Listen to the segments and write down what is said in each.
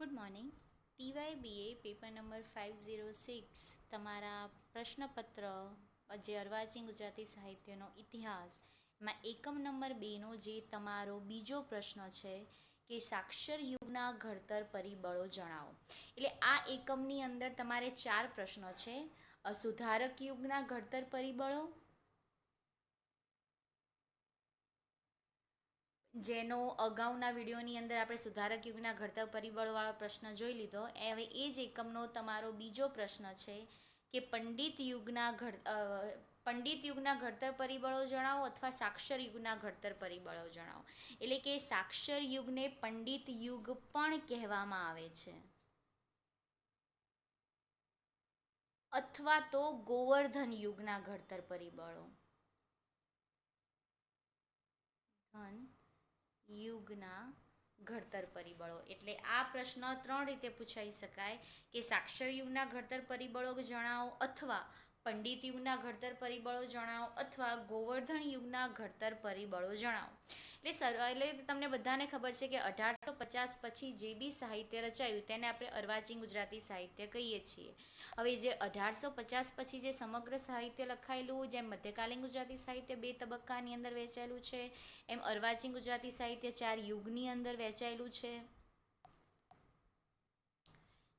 Good morning. TYBA paper number 506 તમારા પ્રશ્નપત્ર જે અર્વાચીન ગુજરાતી સાહિત્યનો ઇતિહાસ એમાં એકમ નંબર 2નો જે તમારો બીજો પ્રશ્ન છે કે સાક્ષર યુગના ઘડતર પરિબળો જણાવો. એટલે આ એકમની અંદર તમારે 4 પ્રશ્નો છે. સુધારક યુગના ઘડતર પરિબળો, જેનો અગાઉના વિડીયોની અંદર આપણે સુધારક યુગના ઘડતર પરિબળોવાળો પ્રશ્ન જોઈ લીધો. હવે એ જ એકમનો તમારો બીજો પ્રશ્ન છે કે પંડિત યુગના ઘડતર પરિબળો જણાવો અથવા સાક્ષર યુગના ઘડતર પરિબળો જણાવો. એટલે કે સાક્ષર યુગને પંડિત યુગ પણ કહેવામાં આવે છે અથવા તો ગોવર્ધન યુગના ઘડતર પરિબળો. યુગના ઘડતર પરિબળો એટલે આ પ્રશ્ન 3 રીતે પૂછાઈ શકાય કે સાક્ષર યુગના ઘડતર પરિબળો જણાવો અથવા પંડિત યુગના ઘડતર પરિબળો જણાવો અથવા ગોવર્ધન યુગના ઘડતર પરિબળો જણાવો. એટલે તમને બધાને ખબર છે કે 1850 પછી જે બી સાહિત્ય રચાયું તેને આપણે અર્વાચીન ગુજરાતી સાહિત્ય કહીએ છીએ. હવે જે 1850 પછી જે સમગ્ર સાહિત્ય લખાયેલું, જેમ મધ્યકાલીન ગુજરાતી સાહિત્ય 2 તબક્કાની અંદર વહેંચાયેલું છે, એમ અર્વાચીન ગુજરાતી સાહિત્ય 4 યુગની અંદર વહેંચાયેલું છે.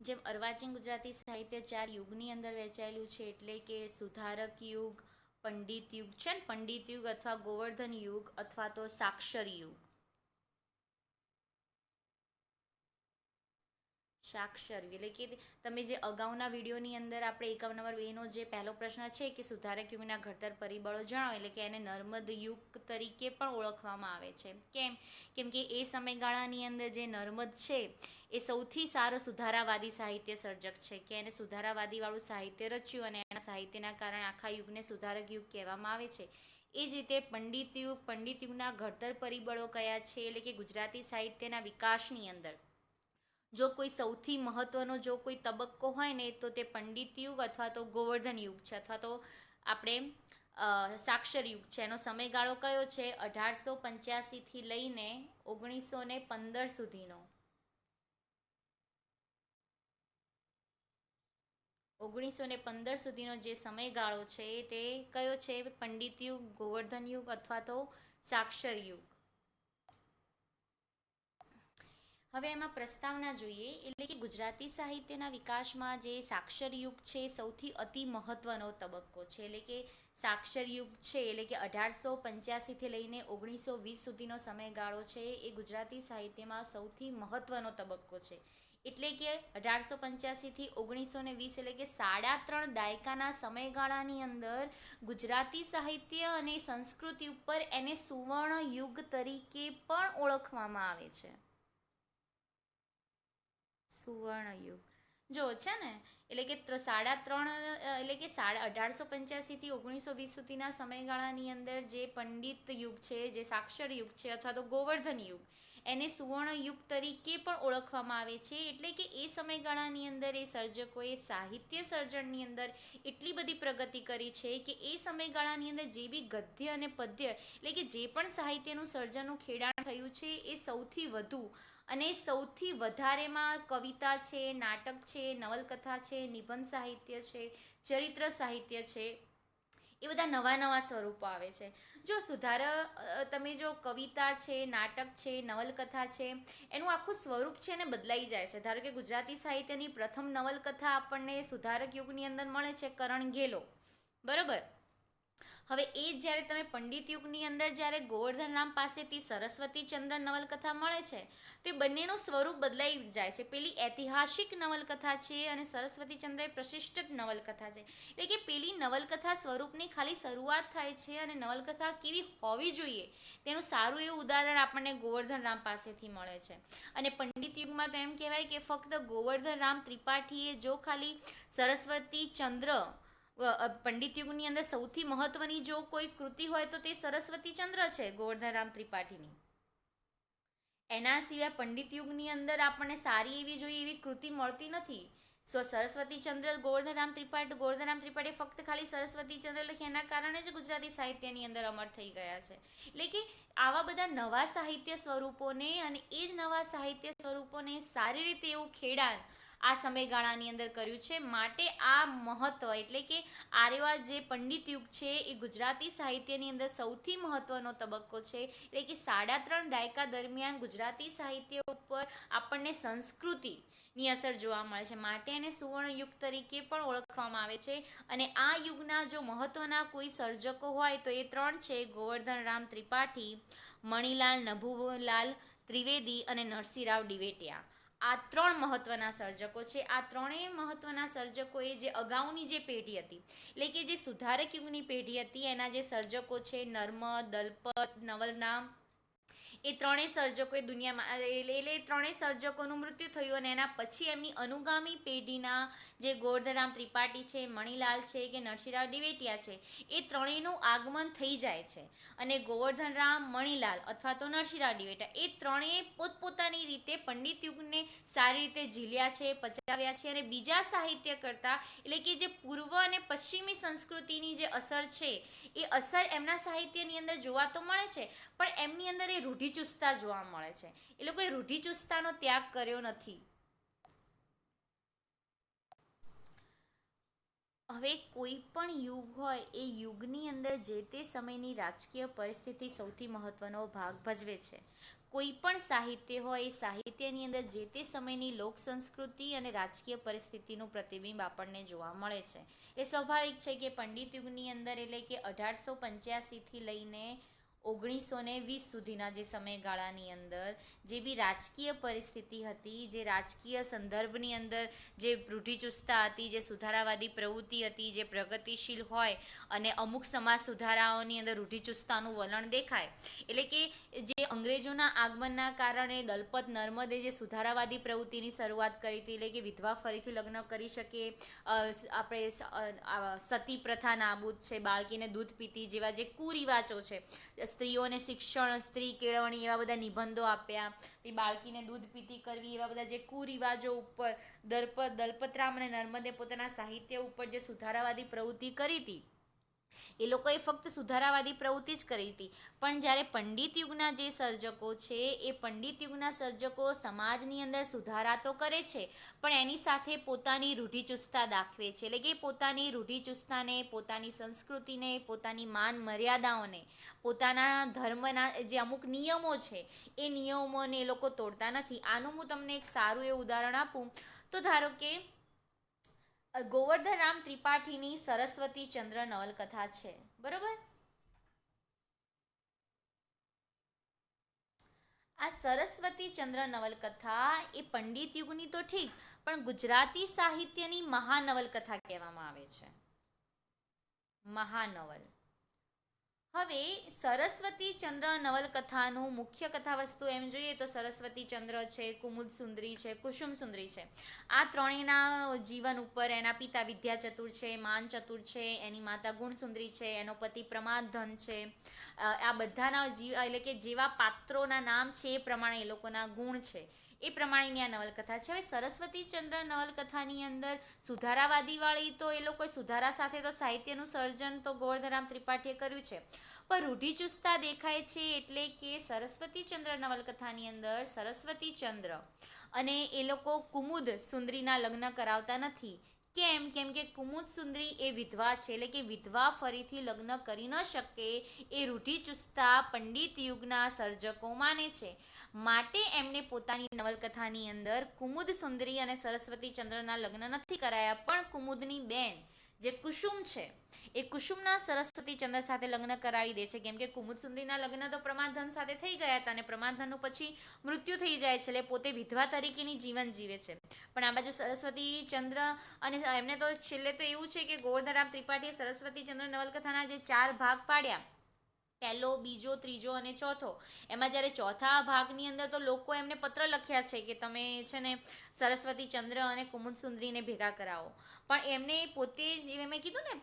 જેમ અર્વાચીન ગુજરાતી સાહિત્ય 4 યુગની અંદર વહેંચાયેલું છે એટલે કે સુધારક યુગ, પંડિત યુગ છે ને, પંડિત યુગ અથવા ગોવર્ધન યુગ અથવા તો સાક્ષર યુગ. સાક્ષર એટલે કે તમે જે અગાઉના વિડીયોની અંદર આપણે એકમ નંબર 2નો જે પહેલો પ્રશ્ન છે કે સુધારક યુગના ઘડતર પરિબળો જણાવો, એટલે કે એને નર્મદ યુગ તરીકે પણ ઓળખવામાં આવે છે. કેમ કે એ સમયગાળાની અંદર જે નર્મદ છે એ સૌથી સારો સુધારાવાદી સાહિત્ય સર્જક છે, કે એને સુધારાવાદીવાળું સાહિત્ય રચ્યું અને એના સાહિત્યના કારણે આખા યુગને સુધારક યુગ કહેવામાં આવે છે. એ જ રીતે પંડિત યુગના ઘડતર પરિબળો કયા છે, એટલે કે ગુજરાતી સાહિત્યના વિકાસની અંદર જો કોઈ સૌથી મહત્વનો જો કોઈ તબક્કો હોય ને તો તે પંડિત યુગ અથવા તો ગોવર્ધન યુગ છે અથવા તો આપણે સાક્ષર યુગ છે. એનો સમયગાળો કયો છે? 1885થી લઈને 1915 સુધીનો. 1915 સુધીનો જે સમયગાળો છે તે કયો છે? પંડિત યુગ, ગોવર્ધન યુગ અથવા તો સાક્ષર યુગ. હવે એમાં પ્રસ્તાવના જોઈએ, એટલે કે ગુજરાતી સાહિત્યના વિકાસમાં જે સાક્ષર યુગ છે સૌથી અતિ મહત્વનો તબક્કો છે. એટલે કે સાક્ષર યુગ છે એટલે કે 1885થી લઈને 1920 સુધીનો સમયગાળો છે એ ગુજરાતી સાહિત્યમાં સૌથી મહત્વનો તબક્કો છે. એટલે કે 1885થી 1920 એટલે કે 3.5 દાયકાના સમયગાળાની અંદર ગુજરાતી સાહિત્ય અને સંસ્કૃતિ ઉપર એને સુવર્ણ યુગ તરીકે પણ ઓળખવામાં આવે છે. સુવર્ણ યુગ જો છે ને, એટલે કે 3.5 એટલે કે 1885થી 1920 સુધીના સમયગાળાની અંદર જે પંડિત યુગ છે, જે સાક્ષર યુગ છે અથવા તો ગોવર્ધન યુગ, એને સુવર્ણ યુગ તરીકે પણ ઓળખવામાં આવે છે. એટલે કે એ સમયગાળાની અંદર એ સર્જકોએ સાહિત્ય સર્જનની અંદર એટલી બધી પ્રગતિ કરી છે કે એ સમયગાળાની અંદર જે બી ગદ્ય અને પદ્ય એટલે કે જે પણ સાહિત્યનું સર્જનનું ખેડાણ થયું છે એ સૌથી વધુ અને સૌથી વધારેમાં કવિતા છે, નાટક છે, નવલકથા છે, નિબંધ સાહિત્ય છે, ચરિત્ર સાહિત્ય છે, એ બધા નવા સ્વરૂપો આવે છે. જો તમે જો કવિતા છે, નાટક છે, નવલકથા છે, એનું આખું સ્વરૂપ છે ને બદલાઈ જાય છે. ધારો કે ગુજરાતી સાહિત્યની પ્રથમ નવલકથા આપણને સુધારક યુગની અંદર મળે છે, કરણ ઘેલો, બરાબર. હવે એ જ્યારે તમે પંડિત યુગની અંદર જ્યારે ગોવર્ધન રામ પાસેથી સરસ્વતી ચંદ્ર નવલકથા મળે છે તો એ બંનેનું સ્વરૂપ બદલાઈ જાય છે. પેલી ઐતિહાસિક નવલકથા છે અને સરસ્વતી ચંદ્ર એ પ્રશિષ્ટ નવલકથા છે. એટલે કે પેલી નવલકથા સ્વરૂપની ખાલી શરૂઆત થાય છે અને નવલકથા કેવી હોવી જોઈએ તેનું સારું એવું ઉદાહરણ આપણને ગોવર્ધન રામ પાસેથી મળે છે. અને પંડિત યુગમાં તો એમ કહેવાય કે ફક્ત ગોવર્ધન રામ ત્રિપાઠીએ જો ખાલી સરસ્વતી ચંદ્ર પંડિત યુગની અંદર સૌથી મહત્વની જો કોઈ કૃતિ હોય તો તે સરસ્વતી ચંદ્ર છે ગોવર્ધન રામ ત્રિપાઠીની. એના સિવાય પંડિત યુગની અંદર આપણને સારી એવી જોઈએ એવી કૃતિ મળતી નથી. સરસ્વતીચંદ્ર ગોવર્ધનરામ ત્રિપાઠી ફક્ત ખાલી સરસ્વતીચંદ્ર લખી એના કારણે જ ગુજરાતી સાહિત્યની અંદર અમર થઈ ગયા છે. એટલે કે આવા બધા નવા સાહિત્ય સ્વરૂપોને અને એ જ નવા સાહિત્ય સ્વરૂપોને સારી રીતે એવું ખેડાણ આ સમયગાળાની અંદર કર્યું છે. માટે આ મહત્વ એટલે કે આર્યવા જે પંડિત યુગ છે એ ગુજરાતી સાહિત્યની અંદર સૌથી મહત્વનો તબક્કો છે. એટલે કે 3.5 દાયકા દરમિયાન ગુજરાતી સાહિત્ય ઉપર આપણને સંસ્કૃતિ ની અસર જોવા મળે છે. માટે એને સુવર્ણ યુગ તરીકે પણ ઓળખવામાં આવે છે. અને આ યુગના જો મહત્વના કોઈ સર્જકો હોય તો એ 3 છે: ગોવર્ધનરામ ત્રિપાઠી, મણિલાલ નભુલાલ ત્રિવેદી અને નરસિંહરાવ દિવેટિયા. આ 3 મહત્વના સર્જકો છે. આ ત્રણેય મહત્વના સર્જકોએ જે અગાઉની જે પેઢી હતી એટલે કે જે સુધારક યુગની પેઢી હતી એના જે સર્જકો છે નર્મદ, દલપત, નવલરામ, એ ત્રણેય સર્જકોએ દુનિયામાં એટલે ત્રણેય સર્જકોનું મૃત્યુ થયું અને એના પછી એમની અનુગામી પેઢીના જે ગોવર્ધનરામ ત્રિપાઠી છે, મણિલાલ છે કે નરસિંહરાવ દિવેટિયા છે, એ ત્રણેયનું આગમન થઈ જાય છે. અને ગોવર્ધનરામ, મણિલાલ અથવા તો નરસિંહરાવ દિવેટિયા એ ત્રણેય પોતપોતાની રીતે પંડિત યુગને સારી રીતે ઝીલ્યા છે, પચાવ્યા છે. અને બીજા સાહિત્ય કરતાં એટલે કે જે પૂર્વ અને પશ્ચિમી સંસ્કૃતિની જે અસર છે એ અસર એમના સાહિત્યની અંદર જોવા તો મળે છે, પણ એમની અંદર એ રૂઢિચુસ્તતા જોવા મળે છે. એ લોકોએ રૂઢિચુસ્તતાનો ત્યાગ કર્યો નથી. હવે કોઈ પણ યુગ હોય એ યુગની અંદર જે તે સમયની રાજકીય પરિસ્થિતિ સૌથી મહત્વનો ભાગ ભજવે છે. કોઈ પણ સાહિત્ય હોય એ સાહિત્યની અંદર જે તે સમયની લોક સંસ્કૃતિ અને રાજકીય પરિસ્થિતિનું પ્રતિબિંબ આપણને જોવા મળે છે. એ સ્વાભાવિક છે કે પંડિત યુગની અંદર એટલે કે 1885થી લઈને 1920 સુધીના જે સમયગાળાની અંદર જે બી રાજકીય પરિસ્થિતિ હતી, જે રાજકીય સંદર્ભની અંદર જે રૂઢિચુસ્તતા હતી, જે સુધારાવાદી પ્રવૃત્તિ હતી, જે પ્રગતિશીલ હોય અને અમુક સમાજ સુધારાઓની અંદર રૂઢિચુસ્તતાનું વલણ દેખાય. એટલે કે જે અંગ્રેજોના આગમનના કારણે દલપત નર્મદે જે સુધારાવાદી પ્રવૃત્તિની શરૂઆત કરી હતી, એટલે કે વિધવા ફરીથી લગ્ન કરી શકે, આપણે સતી પ્રથા નાબૂદ છે, બાળકીને દૂધ પીતી જેવા જે કુરિવાજો છે, સ્ત્રીઓને શિક્ષણ, સ્ત્રી કેળવણી એવા બધા નિબંધો આપ્યા, બાળકીને દૂધ પીતી કરવી એવા બધા જે કુરિવાજો ઉપર દલપતરામ અને નર્મદે પોતાના સાહિત્ય ઉપર જે સુધારાવાદી પ્રવૃત્તિ કરી હતી એ લોકોએ ફક્ત સુધારાવાદી પ્રવૃત્તિ જ કરી હતી. પણ જ્યારે પંડિત યુગના જે સર્જકો છે એ પંડિત યુગના સર્જકો સમાજની અંદર સુધારા તો કરે છે, પણ એની સાથે પોતાની રૂઢિચુસ્તતા દાખવે છે. એટલે કે પોતાની રૂઢિચુસ્તતાને, પોતાની સંસ્કૃતિને, પોતાની માન મર્યાદાઓને, પોતાના ધર્મના જે અમુક નિયમો છે એ નિયમોને એ લોકો તોડતા નથી. આનું હું તમને એક સારું એવું ઉદાહરણ આપું તો ધારો કે ગોવર્ધનરામ ત્રિપાઠીની સરસ્વતીચંદ્ર નવલકથા છે, બરોબર? આ સરસ્વતીચંદ્ર નવલકથા એ પંડિત યુગની તો ઠીક, પણ ગુજરાતી સાહિત્યની મહાનવલકથા કહેવામાં આવે છે. મહાનવલ. હવે સરસ્વતીચંદ્ર નવલકથાનું મુખ્ય કથા વસ્તુ એમ જોઈએ તો સરસ્વતીચંદ્ર છે, કુમુદ સુંદરી છે, કુસુમ સુંદરી છે. આ ત્રણેયના જીવન ઉપર એના પિતા વિદ્યાચતુર છે, માનચતુર છે, એની માતા ગુણસુંદરી છે, એનો પતિ પ્રમાદધન છે. આ બધાના એટલે કે જેવા પાત્રોના નામ છે એ પ્રમાણે એ લોકોના ગુણ છે, એ પ્રમાણેની આ નવલકથા છે. હવે સરસ્વતીચંદ્ર નવલકથાની અંદર સુધારાવાદી વાળી તો એ લોકોએ સુધારા સાથે તો સાહિત્યનું સર્જન તો ગોવર્ધનરામ ત્રિપાઠીએ કર્યું છે, પણ રૂઢિચુસ્તતા દેખાય છે. એટલે કે સરસ્વતીચંદ્ર નવલકથાની અંદર સરસ્વતીચંદ્ર અને એ લોકો કુમુદ સુંદરીના લગ્ન કરાવતા નથી. કેમ? કેમ કે કુમુદ સુંદરી એ વિધવા છે, એટલે કે વિધવા ફરીથી લગ્ન કરી ન શકે એ રૂઢિચુસ્તતા પંડિત યુગના સર્જકો માને છે. માટે એમને પોતાની નવલકથાની અંદર કુમુદ સુંદરી અને સરસ્વતીચંદ્રના લગ્ન નથી કરાયા, પણ કુમુદની બેન જે કુસુમ છે એ કુસુમના સરસ્વતીચંદ્ર સાથે લગ્ન કરાવી દે છે. કેમ કે કુમુદ સુંદરીના લગ્ન તો પ્રમાદધન સાથે થઈ ગયા હતા અને પ્રમાદધનનું પછી મૃત્યુ થઈ જાય છે, એટલે પોતે વિધવા તરીકેની જીવન જીવે છે. પણ આ બાજુ સરસ્વતીચંદ્ર અને એમને તો છેલ્લે તો એવું છે કે ગોવર્ધનરામ ત્રિપાઠીએ સરસ્વતીચંદ્ર નવલકથાના જે 4 ભાગ પાડ્યા પહેલો, બીજો, ત્રીજો અને ચોથો. એમાં જ્યારે ચોથા ભાગની અંદર તો લોકો એમને પત્ર લખ્યા છે કે તમે છે ને સરસ્વતી ચંદ્ર અને કુમુદ સુંદરીને ભેગા કરાવો. પણ એમને પોતે જ મેં કીધું ને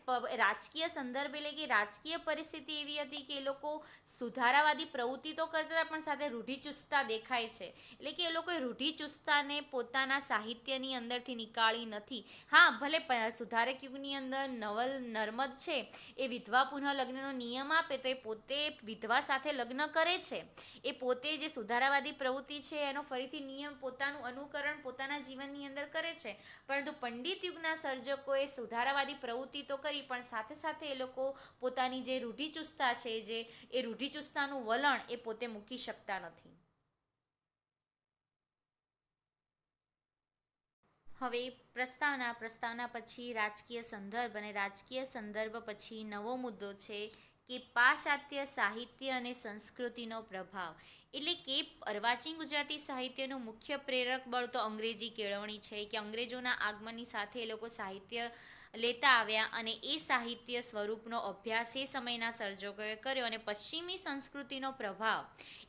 રાજકીય સંદર્ભ એટલે કે રાજકીય પરિસ્થિતિ એવી હતી કે એ લોકો સુધારાવાદી પ્રવૃત્તિ તો કરતા હતા પણ સાથે રૂઢિચુસ્તતા દેખાય છે. એટલે કે એ લોકોએ રૂઢિચુસ્તતાને પોતાના સાહિત્યની અંદરથી નીકાળી નથી. હા, ભલે સુધારક યુગની અંદર નવલ નર્મદ છે એ વિધવા પુનઃ લગ્નનો નિયમ આપે તો એ પોતે વિધવા સાથે લગ્ન કરે છે. એ પોતે જે સુધારાવાદી પ્રવૃત્તિ છે એનો ફરીથી નિયમ પોતાનું અનુકરણ પોતાના જીવનની અંદર કરે છે. પરંતુ પંડિત યુગના સર્જકોએ સુધારાવાદી પ્રવૃત્તિ તો કરી પણ સાથે સાથે એ લોકો પોતાની જે રૂઢિચુસ્તતા છે એ રૂઢિચુસ્તતાનું વલણ એ પોતે મૂકી શકતા નથી. હવે પ્રસ્તાવના પછી રાજકીય સંદર્ભ અને રાજકીય સંદર્ભ પછી નવો મુદ્દો છે કે પાશ્ચાત્ય સાહિત્ય અને સંસ્કૃતિનો પ્રભાવ. એટલે કે અર્વાચીન ગુજરાતી સાહિત્યનું મુખ્ય પ્રેરક બળ તો અંગ્રેજી કેળવણી છે કે અંગ્રેજોના આગમનની સાથે એ લોકો સાહિત્ય લેતા આવ્યા અને એ સાહિત્ય સ્વરૂપનો અભ્યાસ એ સમયના સર્જકોએ કર્યો અને પશ્ચિમી સંસ્કૃતિનો પ્રભાવ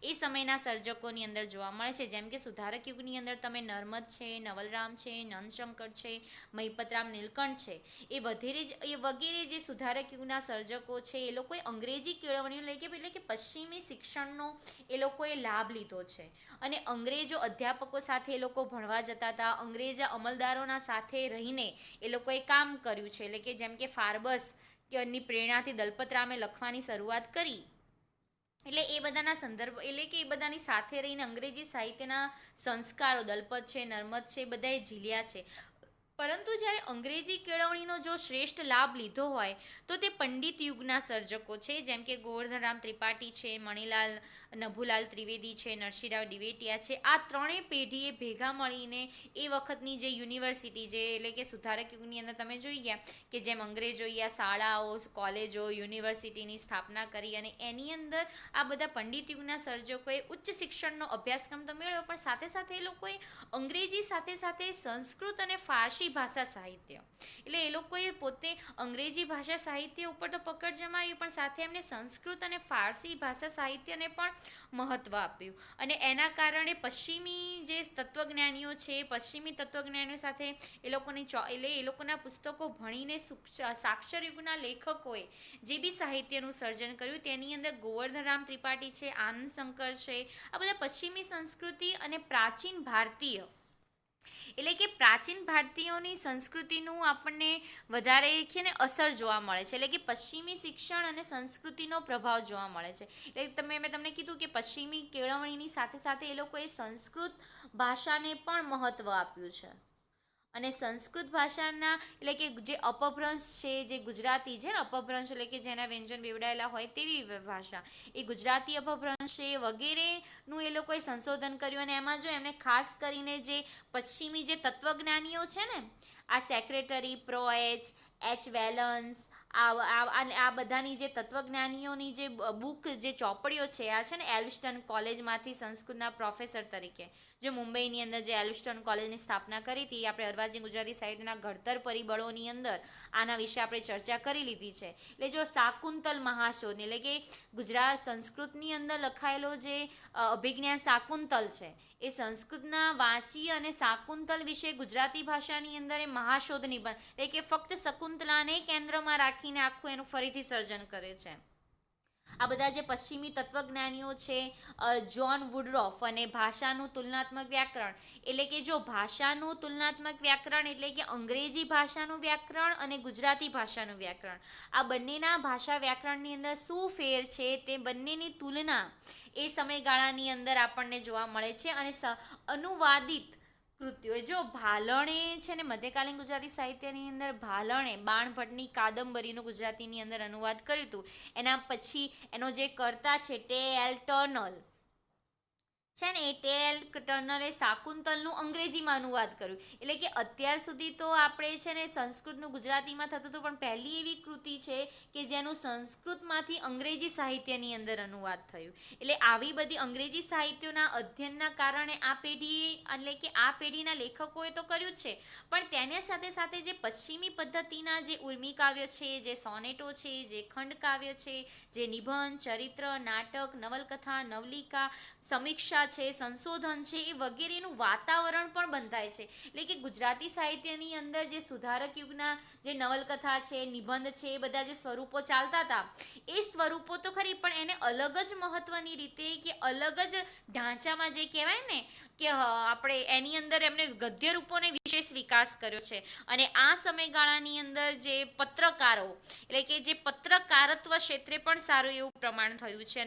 એ સમયના સર્જકોની અંદર જોવા મળે છે. જેમ કે સુધારક યુગની અંદર તમે નર્મદ છે, નવલરામ છે, નંદશંકર છે, મહિપતરામ નીલકંઠ છે, એ વગેરે જે સુધારક યુગના સર્જકો છે એ લોકોએ અંગ્રેજી કેળવણીઓ એટલે કે પશ્ચિમી શિક્ષણનો એ લોકોએ લાભ લીધો છે. અને અંગ્રેજો અધ્યાપકો સાથે એ લોકો ભણવા જતા હતા. અંગ્રેજ અમલદારોના સાથે રહીને એ લોકોએ કામ કર્યું છે. એટલે કે જેમ કે ફાર્બસ કે ની પ્રેરણાથી દલપતરામે લખવાની શરૂઆત કરી. એટલે એ બધાના સંદર્ભ એટલે કે એ બધાની સાથે રહીને અંગ્રેજી સાહિત્યના સંસ્કારો દલપત છે, નર્મદ છે, બધાએ ઝીલ્યા છે. પરંતુ જ્યારે અંગ્રેજી કેળવણીનો જો શ્રેષ્ઠ લાભ લીધો હોય તો તે પંડિત યુગના સર્જકો છે. જેમ કે ગોવર્ધનરામ ત્રિપાઠી છે, મણિલાલ નભુલાલ ત્રિવેદી છે, નરસિંહરાવ દિવેટિયા છે. આ ત્રણેય પેઢીએ ભેગા મળીને એ વખતની જે યુનિવર્સિટી જે એટલે કે સુધારક યુગની અંદર તમે જોઈ ગયા કે જેમ અંગ્રેજોએ આ શાળાઓ, કોલેજો, યુનિવર્સિટીની સ્થાપના કરી અને એની અંદર આ બધા પંડિત યુગના સર્જકોએ ઉચ્ચ શિક્ષણનો અભ્યાસક્રમ તો મેળવ્યો પણ સાથે સાથે એ લોકોએ અંગ્રેજી સાથે સાથે સંસ્કૃત અને ફારસી ભાષા સાહિત્ય એટલે એ લોકોએ પોતે અંગ્રેજી ભાષા સાહિત્ય ઉપર તો પકડ જમાવી પણ સાથે એમને સંસ્કૃત અને ફારસી ભાષા સાહિત્યને પણ મહત્ત્વ આપ્યું. અને એના કારણે પશ્ચિમી જે તત્વજ્ઞાનીઓ છે પશ્ચિમી તત્વજ્ઞાનીઓ સાથે એ લોકોના પુસ્તકો ભણીને સાક્ષર યુગના લેખકોએ જે બી સાહિત્યનું સર્જન કર્યું તેની અંદર ગોવર્ધનરામ ત્રિપાઠી છે, આનંદ શંકર છે, આ બધા પશ્ચિમી સંસ્કૃતિ અને પ્રાચીન ભારતીય એટલે કે પ્રાચીન ભારતીયોની સંસ્કૃતિનું આપણને વધારે છે ને અસર જોવા મળે છે. એટલે કે પશ્ચિમી શિક્ષણ અને સંસ્કૃતિનો પ્રભાવ જોવા મળે છે. એટલે મેં તમને કીધું કે પશ્ચિમી કેળવણીની સાથે સાથે એ લોકોએ સંસ્કૃત ભાષાને પણ મહત્ત્વ આપ્યું છે. અને સંસ્કૃત ભાષાના એટલે કે જે અપભ્રંશ છે જે ગુજરાતી છે ને અપભ્રંશ એટલે કે જેના વ્યંજન બેવડાયેલા હોય તેવી ભાષા એ ગુજરાતી અપભ્રંશ છે વગેરેનું એ લોકોએ સંશોધન કર્યું. અને એમાં જો એમને ખાસ કરીને જે પશ્ચિમી જે તત્વજ્ઞાનીઓ છે ને આ સેક્રેટરી એચ વેલન્સ આ બધાની જે તત્વજ્ઞાનીઓની જે બુક જે ચોપડીઓ છે આ છે ને એલ્વિસ્ટન કોલેજમાંથી સંસ્કૃતના પ્રોફેસર તરીકે જે મુંબઈની અંદર જે એલ્વિસ્ટન કોલેજની સ્થાપના કરી હતી. આપણે અર્વાચીન ગુજરાતી સાહિત્યના ઘડતર પરિબળોની અંદર આના વિશે આપણે ચર્ચા કરી લીધી છે. એટલે જો શાકુંતલ મહાશોધ એટલે કે ગુજરાત સંસ્કૃતની અંદર લખાયેલો જે અભિજ્ઞાન શાકુંતલ છે એ સંસ્કૃતના વાંચી અને શાકુંતલ વિશે ગુજરાતી ભાષાની અંદર એ મહાશોધ નિબંધ એટલે કે ફક્ત શકુંતલાને કેન્દ્રમાં રાખીને આખું એનું ફરીથી સર્જન કરે છે. આ બધા જે પશ્ચિમી તત્વજ્ઞાનીઓ છે જ્હોન વુડરોફ અને ભાષાનું તુલનાત્મક વ્યાકરણ એટલે કે જો ભાષાનું તુલનાત્મક વ્યાકરણ એટલે કે અંગ્રેજી ભાષાનું વ્યાકરણ અને ગુજરાતી ભાષાનું વ્યાકરણ આ બંનેના ભાષા વ્યાકરણની અંદર શું ફેર છે તે બંનેની તુલના એ સમયગાળાની અંદર આપણને જોવા મળે છે. અને અનુવાદિત કૃતિઓ જો ભાલણે છે ને મધ્યકાલીન ગુજરાતી સાહિત્યની અંદર ભાલણે બાણભટ્ટની કાદંબરીનું ગુજરાતીની અંદર અનુવાદ કર્યું હતું. એના પછી એનો જે કર્તા છે તે એલ ટર્નલ છે ને એ ટેલ ટર્નરે શાકુંતલનું અંગ્રેજીમાં અનુવાદ કર્યું. એટલે કે અત્યાર સુધી તો આપણે છે ને સંસ્કૃતનું ગુજરાતીમાં થતું હતું, પણ પહેલી એવી કૃતિ છે કે જેનું સંસ્કૃતમાંથી અંગ્રેજી સાહિત્યની અંદર અનુવાદ થયું. એટલે આવી બધી અંગ્રેજી સાહિત્યોના અધ્યયનના કારણે આ પેઢી એટલે કે આ પેઢીના લેખકોએ તો કર્યું જ છે, પણ તેની સાથે સાથે જે પશ્ચિમી પદ્ધતિના જે ઉર્મી કાવ્ય છે, જે સોનેટો છે, જે ખંડ કાવ્ય છે, જે નિબંધ, ચરિત્ર, નાટક, નવલકથા, નવલિકા, સમીક્ષા છે, સંશોધન છે, એ વગેરેનું વાતાવરણ પણ બંધાય છે. એટલે કે ગુજરાતી સાહિત્યની અંદર જે સુધારક યુગના જે નવલકથા છે, નિબંધ છે, એ બધા જે સ્વરૂપો ચાલતા હતા, એ સ્વરૂપો તો ખરી, પણ એને અલગ જ મહત્વની રીતે કે અલગ જ ઢાંચામાં જે કહેવાય ને કે આપણે એની અંદર એમને ગદ્ય રૂપોને વિશેષ વિકાસ કર્યો છે. અને આ સમયગાળાની અંદર જે પત્રકારો એટલે કે જે પત્રકારત્વ ક્ષેત્રે પણ સારું એવું પ્રમાણ થયું છે.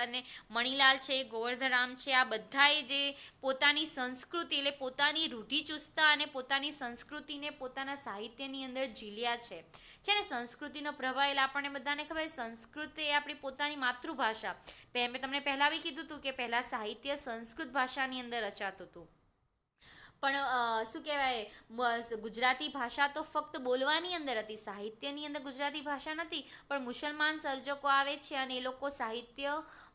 અને મણિલાલ છે, ગોવર્ધનરામ છે, આ બધાએ જે પોતાની સંસ્કૃતિ એટલે પોતાની રૂઢિચુસ્તતા અને પોતાની સંસ્કૃતિને પોતાના સાહિત્યની અંદર ઝીલ્યા છે ને સંસ્કૃતિનો પ્રભાવ. એટલે આપણને બધાને ખબર સંસ્કૃત એ આપણી પોતાની માતૃભાષા. મેં તમને પહેલાં બી કીધું હતું કે પહેલાં સાહિત્ય સંસ્કૃત ભાષાની અંદર રચાતું હતું, પણ શું કહેવાય ગુજરાતી ભાષા તો ફક્ત બોલવાની અંદર હતી, સાહિત્યની અંદર ગુજરાતી ભાષા નથી. પણ મુસલમાન સર્જકો આવે છે અને એ લોકો સાહિત્ય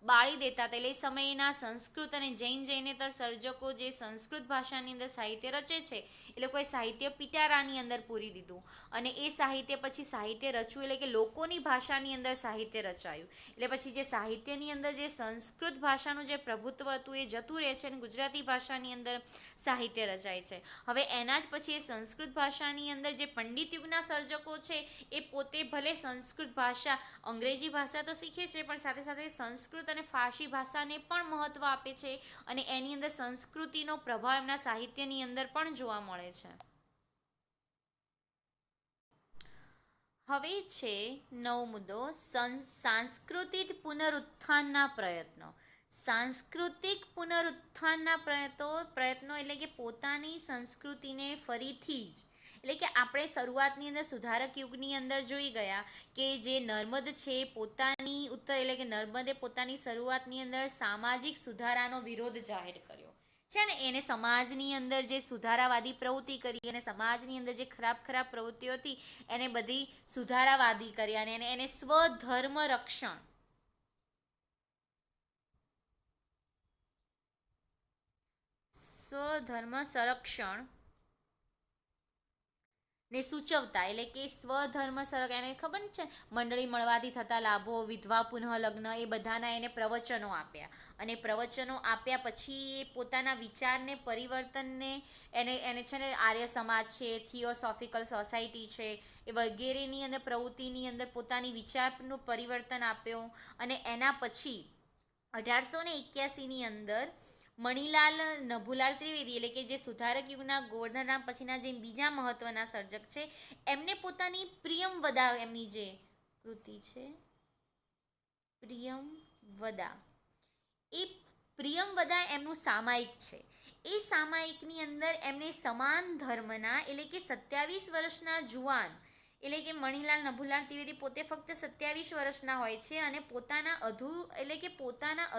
બાળી દેતા હતા. એટલે એ સમયના સંસ્કૃત અને જૈનેતર સર્જકો જે સંસ્કૃત ભાષાની અંદર સાહિત્ય રચે છે, એ લોકોએ સાહિત્ય પિટારાની અંદર પૂરી દીધું, અને એ સાહિત્ય પછી સાહિત્ય રચવું એટલે કે લોકોની ભાષાની અંદર સાહિત્ય રચાયું. એટલે પછી જે સાહિત્યની અંદર જે સંસ્કૃત ભાષાનું જે પ્રભુત્વ હતું એ જતું રહે છે અને ગુજરાતી ભાષાની અંદર સાહિત્ય રચાય છે. હવે એના જ પછી એ સંસ્કૃત ભાષાની અંદર જે પંડિત યુગના સર્જકો છે, એ પોતે ભલે સંસ્કૃત ભાષા અંગ્રેજી ભાષા તો શીખે છે, પણ સાથે સાથે સંસ્કૃત અને ફારસી ભાષાને પણ મહત્વ આપે છે, અને એની અંદર સંસ્કૃતિનો પ્રભાવ એમના સાહિત્યની અંદર પણ જોવા મળે છે. હવે છે નવો મુદ્દો, સાંસ્કૃતિક પુનરુત્થાનના પ્રયત્નો. સાંસ્કૃતિક પુનરુત્થાનના પ્રયત્નો એટલે કે પોતાની સંસ્કૃતિને ફરીથી જ એટલે કે આપણે શરૂઆતની અંદર સુધારક યુગની અંદર જોઈ ગયા કે જે નર્મદ છે પોતાની ઉત્તર એટલે કે નર્મદે પોતાની શરૂઆતની અંદર સામાજિક સુધારાનો વિરોધ જાહેર કર્યો છે ને. એને સમાજની અંદર જે સુધારાવાદી પ્રવૃત્તિ કરી અને સમાજની અંદર જે ખરાબ પ્રવૃત્તિઓ હતી એને બધી સુધારાવાદી કરી અને એને સ્વધર્મ રક્ષણ સ્વધર્મ સંરક્ષણ ને સૂચવતા. એટલે કે સ્વધર્મ સંરક્ષણ એને ખબર છે, મંડળી મળવાથી થતા લાભો, વિધવા પુનઃ લગ્ન, એ બધાના એને પ્રવચનો આપ્યા. અને પ્રવચનો આપ્યા પછી એ પોતાના વિચારને પરિવર્તનને એને છે ને આર્ય સમાજ છે, થિયોસોફિકલ સોસાયટી છે, એ વગેરેની અંદર પ્રવૃત્તિની અંદર પોતાની વિચારનું પરિવર્તન આપ્યો. અને એના પછી 1881ની અંદર મણિલાલ નભુલાલ ત્રિવેદી એટલે કે જે સુધારક યુગના ગોવર્ધનરામ પછીના જે બીજા મહત્વના સર્જક છે, એમને પોતાની પ્રિયમવદા એમની જે કૃતિ છે પ્રિયમવદા, એ પ્રિયમવદા એમનું સામાયિક છે. એ સામાયિકની અંદર એમને સમાન ધર્મના એટલે કે 27 વર્ષના જુવાન એટલે કે મણિલાલ નભુલાલ ત્રિવેદી પોતે ફક્ત 27 વર્ષના હોય છે અને પોતાના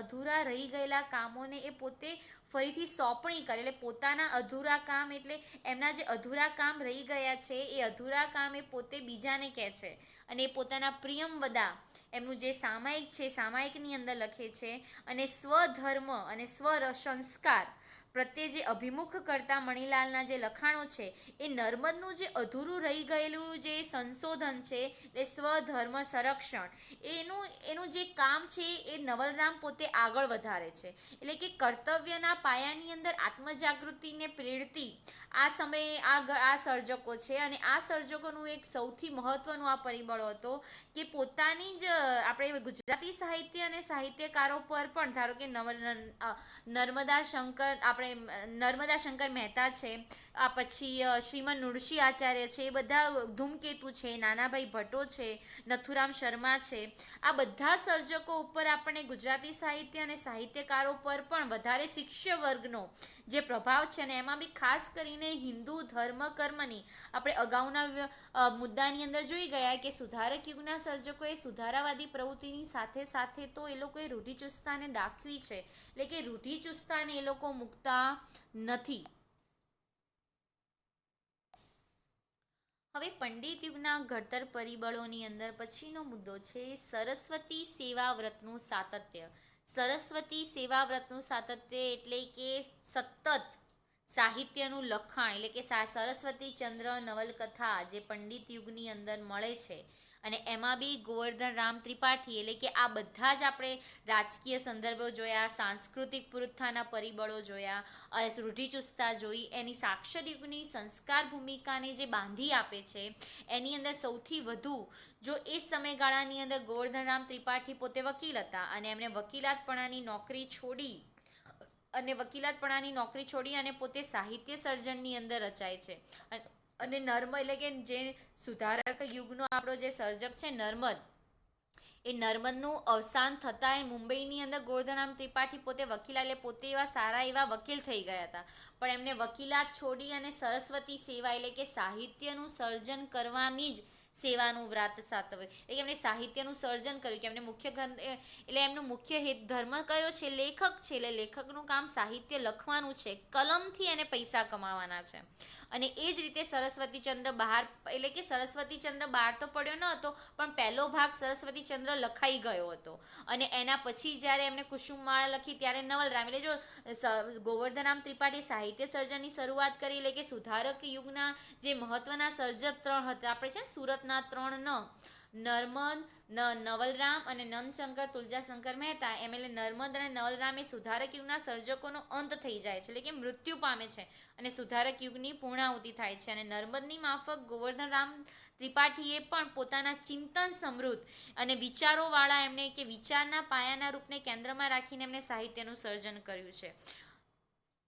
અધૂરા રહી ગયેલા કામોને એ પોતે ફરીથી સોંપણી કરે. એટલે પોતાના અધૂરા કામ એટલે એમના જે અધૂરા કામ રહી ગયા છે એ અધૂરા કામ એ પોતે બીજાને કહે છે. અને એ પોતાના પ્રિયમવદા એમનું જે સામાયિક છે, સામાયિકની અંદર લખે છે. અને સ્વધર્મ અને સંસ્કાર પ્રત્યે જે અભિમુખ કરતા મણિલાલના જે લખાણો છે, એ નર્મદનું જે અધૂરું રહી ગયેલું જે સંશોધન છે એ સ્વધર્મ સંરક્ષણ એનું જે કામ છે એ નવલરામ પોતે આગળ વધારે છે. એટલે કે કર્તવ્યના પાયાની અંદર આત્મજાગૃતિને પ્રેરતી આ સમયે આ સર્જકો છે. અને આ સર્જકોનું એક સૌથી મહત્વનું આ પરિબળ હતો કે પોતાની જ આપણે ગુજરાતી સાહિત્ય અને સાહિત્યકારો પર પણ ધારો કે નર્મદા શંકર આપણે આપણે નર્મદા શંકર મહેતા છે, આ પછી શ્રીમદ નૃસિંહ આચાર્ય છે, એ બધા ધૂમકેતુ છે, નાનાભાઈ ભટ્ટો છે, નથુરામ શર્મા છે, આ બધા સર્જકો ઉપર આપણે ગુજરાતી સાહિત્ય અને સાહિત્યકારો પર પણ વધારે શિષ્ય વર્ગનો જે પ્રભાવ છે ને એમાં બી ખાસ કરીને હિન્દુ ધર્મ કર્મની આપણે અગાઉના મુદ્દાની અંદર જોઈ ગયા કે સુધારક યુગના સર્જકોએ સુધારાવાદી પ્રવૃત્તિની સાથે સાથે તો એ લોકોએ રૂઢિચુસ્તતાને દાખવી છે, એટલે કે રૂઢિચુસ્તતાને એ લોકો મૂકતા નથી. હવે પંડિત યુગના ઘડતર પરિબળોની અંદર પછીનો મુદ્દો છે સરસ્વતી સેવા વ્રતનું સાતત્ય. સરસ્વતી સેવા વ્રતનું સાતત્ય એટલે કે સતત સાહિત્યનું લખાણ, એટલે કે સરસ્વતી ચંદ્ર નવલકથા જે પંડિત યુગની અંદર મળે છે, અને એમાં બી ગોવર્ધન રામ ત્રિપાઠી, એટલે કે આ બધા જ આપણે રાજકીય સંદર્ભો જોયા, સાંસ્કૃતિક પુરુષાના પરિબળો જોયા, રૂઢિચુસ્તતા જોઈ, એની સાક્ષર યુગની સંસ્કાર ભૂમિકાને જે બાંધી આપે છે એની અંદર સૌથી વધુ જો એ સમયગાળાની અંદર ગોવર્ધન રામ ત્રિપાઠી પોતે વકીલ હતા અને એમણે વકીલાતપણાની નોકરી છોડી અને પોતે સાહિત્ય સર્જનની અંદર રચાય છે. અને નર્મદ એટલે કે જે સુધારક યુગનો આપણો જે સર્જક છે નર્મદ, એ નર્મદનું અવસાન થતાં મુંબઈની અંદર ગોવર્ધનરામ ત્રિપાઠી પોતે વકીલા, એટલે પોતે એવા સારા એવા વકીલ થઈ ગયા હતા, પણ એમને વકીલાત છોડી અને સરસ્વતી સેવા એટલે કે સાહિત્યનું સર્જન કરવાની જ સેવાનું વ્રત સાતવ્યું, એટલે એમણે સાહિત્યનું સર્જન કર્યું કે એમને એટલે એમનો મુખ્ય ધર્મ કયો છે? લેખક છે. એટલે લેખકનું કામ સાહિત્ય લખવાનું છે, કલમથી એને પૈસા કમાવાના છે. અને એ જ રીતે સરસ્વતીચંદ્ર બહાર, એટલે કે સરસ્વતીચંદ્ર બહાર તો પડ્યો ન હતો, પણ પહેલો ભાગ સરસ્વતીચંદ્ર લખાઈ ગયો હતો, અને એના પછી જ્યારે એમને કુસુમમાળા લખી ત્યારે નવલરામ, એટલે જો ગોવર્ધનરામ ત્રિપાઠી સાહિત્ય સર્જનની શરૂઆત કરી, એટલે કે સુધારક યુગના જે મહત્વના સર્જક ત્રણ હતા આપણે છે સુરતના ત્રણ નર્મદ, નવલરામ અને નંદશંકર તુલજાશંકર મહેતા, એમ એટલે નર્મદ અને નવલરામ એ સુધારક યુગના સર્જકોનો અંત થઈ જાય છે, એટલે કે મૃત્યુ પામે છે અને સુધારક યુગની પૂર્ણાહુતિ થાય છે. અને નર્મદની માફક ગોવર્ધન રામ ત્રિપાઠીએ પણ પોતાના ચિંતન સમૃદ્ધ અને વિચારોવાળા એમને કે વિચારના પાયાના રૂપને કેન્દ્રમાં રાખીને એમને સાહિત્યનું સર્જન કર્યું છે.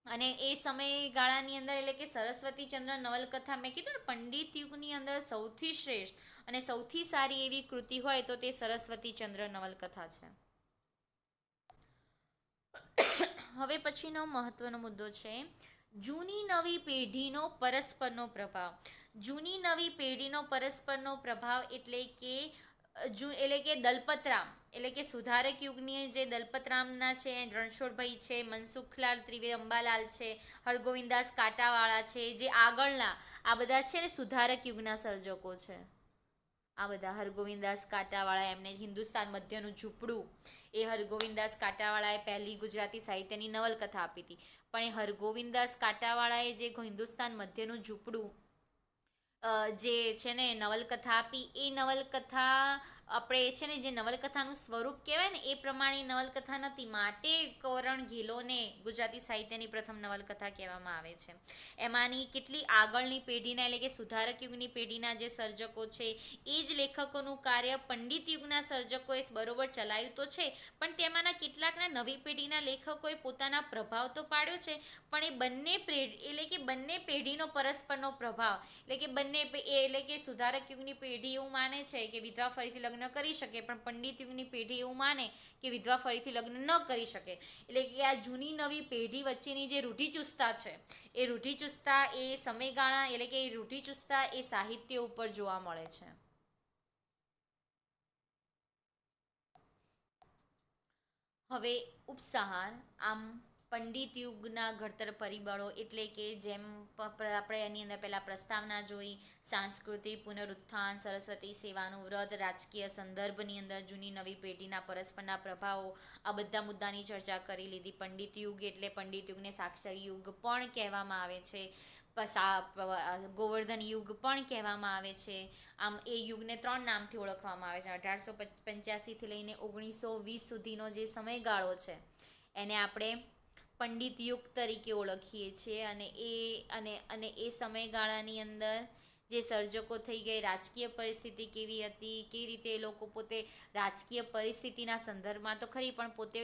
અને એ સમયગાળાની અંદર એટલે કે સરસ્વતીચંદ્ર નવલકથા, મેં કીધું ને પંડિત યુગની અંદર સૌથી શ્રેષ્ઠ અને સૌથી સારી એવી કૃતિ હોય તો તે સરસ્વતીચંદ્ર નવલકથા છે. હવે પછીનો મહત્વનો મુદ્દો છે જૂની નવી પેઢીનો પરસ્પરનો પ્રભાવ. જૂની નવી પેઢીનો પરસ્પરનો પ્રભાવ એટલે કે દલપતરામ, એટલે કે સુધારક યુગની જે દલપતરામના છે, રણછોડભાઈ છે, મનસુખલાલ ત્રિવેદી, અંબાલાલ છે, હરગોવિંદાસ કાંટાવાળા છે, જે આગળના આ બધા છે ને સુધારક યુગના સર્જકો છે. આ બધા હરગોવિંદાસ કાંટાવાળા, એમને હિન્દુસ્તાન મધ્યનું ઝૂંપડું, એ હરગોવિંદાસ કાંટાવાળાએ પહેલી ગુજરાતી સાહિત્યની નવલકથા આપી હતી, પણ એ હરગોવિંદાસ કાંટાવાળાએ જે હિન્દુસ્તાન મધ્યનું ઝૂંપડું જે છે ને નવલકથા આપી, એ નવલકથા આપણે છે ને જે નવલકથાનું સ્વરૂપ કહેવાય ને એ પ્રમાણે નવલકથા નથી, માટે કરણ ઘીલોને ગુજરાતી સાહિત્યની પ્રથમ નવલકથા કહેવામાં આવે છે. એમાંની કેટલી આગળની પેઢીના એટલે કે સુધારક યુગની પેઢીના જે સર્જકો છે એ જ લેખકોનું કાર્ય પંડિત યુગના સર્જકોએ બરોબર ચલાવ્યું તો છે, પણ તેમાંના કેટલાકના નવી પેઢીના લેખકોએ પોતાના પ્રભાવ તો પાડ્યો છે, પણ એ બંને પેઢીનો પરસ્પરનો પ્રભાવ એટલે કે એટલે કે સુધારક યુગની પેઢી એવું માને છે કે વિધવા ફરીથી લગ્ન કરી શકે, પણ પંડિત યુગની પેઢી એવું માને કે વિધવા ફરીથી લગ્ન ન કરી શકે. એટલે કે આ જૂની નવી પેઢી વચ્ચેની જે રૂઢિચુસ્તતા છે એ રૂઢિચુસ્તતા એ સમયગાળા એટલે કે રૂઢિચુસ્તતા એ સાહિત્ય ઉપર જોવા મળે છે. હવે ઉપસંહાર. આમ પંડિત યુગના ઘડતર પરિબળો એટલે કે જેમ આપણે એની અંદર પહેલાં પ્રસ્તાવના જોઈ, સાંસ્કૃતિક પુનરુત્થાન, સરસ્વતી સેવાનું વ્રત, રાજકીય સંદર્ભની અંદર જૂની નવી પેઢીના પરસ્પરના પ્રભાવો, આ બધા મુદ્દાની ચર્ચા કરી લીધી. પંડિત યુગ એટલે પંડિત યુગને સાક્ષર યુગ પણ કહેવામાં આવે છે, ગોવર્ધન યુગ પણ કહેવામાં આવે છે. આમ એ યુગને ત્રણ નામથી ઓળખવામાં આવે છે. 1885થી લઈને 1920 સુધીનો જે સમયગાળો છે એને આપણે પંડિત યુગ તરીકે ઓળખીએ છીએ. અને એ સમયગાળાની અંદર જે સર્જકો થઈ ગઈ, રાજકીય પરિસ્થિતિ કેવી હતી, કેવી રીતે એ લોકો પોતે રાજકીય પરિસ્થિતિના સંદર્ભમાં તો ખરી, પણ પોતે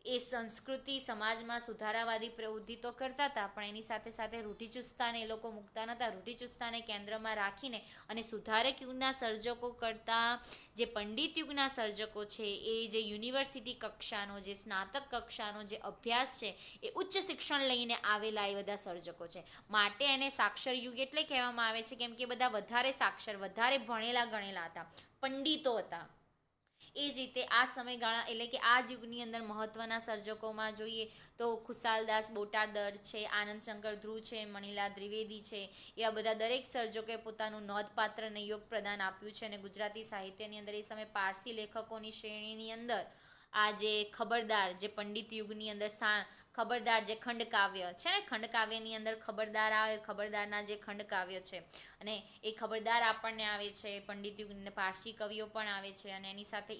એ સંસ્કૃતિ સમાજમાં સુધારાવાદી પ્રવૃત્તિ તો કરતા હતા, પણ એની સાથે સાથે રૂઢિચુસ્તતાને એ લોકો મૂકતા નહોતા. રૂઢિચુસ્તતાને કેન્દ્રમાં રાખીને અને સુધારક યુગના સર્જકો કરતાં જે પંડિત યુગના સર્જકો છે, એ જે યુનિવર્સિટી કક્ષાનો, જે સ્નાતક કક્ષાનો જે અભ્યાસ છે, એ ઉચ્ચ શિક્ષણ લઈને આવેલા એ બધા સર્જકો છે. માટે એને સાક્ષર યુગ એટલે કહેવામાં આવે છે, કેમ કે બધા વધારે સાક્ષર, વધારે ભણેલા ગણેલા હતા, પંડિતો હતા. એ જ રીતે આ સમયગાળા એટલે કે આ જ યુગની અંદર મહત્ત્વના સર્જકોમાં જોઈએ તો ખુશાલદાસ બોટાદર છે, આનંદ શંકર ધ્રુવ છે, મણિલાલ દ્વિવેદી છે, એવા બધા દરેક સર્જકોએ પોતાનું નોંધપાત્ર અને યોગ પ્રદાન આપ્યું છે. અને ગુજરાતી સાહિત્યની અંદર એ સમયે પારસી લેખકોની શ્રેણીની અંદર આ જે ખબરદાર, જે પંડિત યુગની અંદર સ્થાન, ખબરદાર જે ખંડકાવ્ય છે ને, ખંડકાવ્યની અંદર ખબરદાર આવે, ખબરદારના જે ખંડકાવ્ય છે, અને એ ખબરદાર આપણને આવે છે પંડિત યુગની, પારસી કવિઓ પણ આવે છે. અને એની સાથે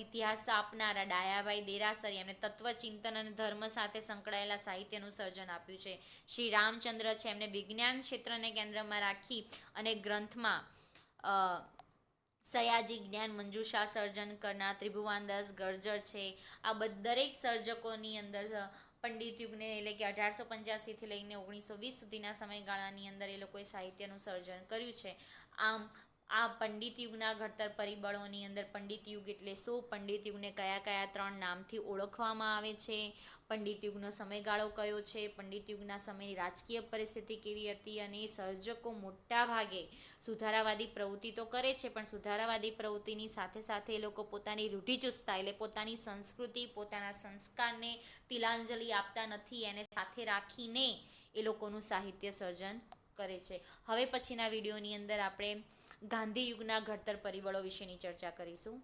ઇતિહાસ આપનારા ડાયાભાઈ દેરાસરી એમને તત્વચિંતન અને ધર્મ સાથે સંકળાયેલા સાહિત્યનું સર્જન આપ્યું છે. શ્રી રામચંદ્ર છે, એમને વિજ્ઞાન ક્ષેત્રને કેન્દ્રમાં રાખી અને ગ્રંથમાં સયાજી જ્ઞાન મંજુષા સર્જન કરનાર ત્રિભુવનદાસ ગર્જર છે. આ દરેક સર્જકોની અંદર પંડિત યુગને એટલે કે 1885થી લઈને 1920 સુધીના સમયગાળાની અંદર એ લોકોએ સાહિત્યનું સર્જન કર્યું છે. આમ આ પંડિત યુગના ઘડતર પરિબળોની અંદર પંડિત યુગ એટલે શું, પંડિત યુગને કયા કયા 3 નામથી ઓળખવામાં આવે છે, પંડિત યુગનો સમયગાળો કયો છે, પંડિત યુગના સમયની રાજકીય પરિસ્થિતિ કેવી હતી, અને એ સર્જકો મોટા ભાગે સુધારાવાદી પ્રવૃત્તિ તો કરે છે, પણ સુધારાવાદી પ્રવૃત્તિની સાથે સાથે એ લોકો પોતાની રૂઢિચુસ્તતા એટલે પોતાની સંસ્કૃતિ, પોતાના સંસ્કારને તિલાંજલિ આપતા નથી. એને સાથે રાખીને એ લોકોનું સાહિત્ય સર્જન કરે છે. હવે પછીના વિડીયોની અંદર આપણે ગાંધી યુગના ઘડતર પરિબળો વિશેની ચર્ચા કરીશું.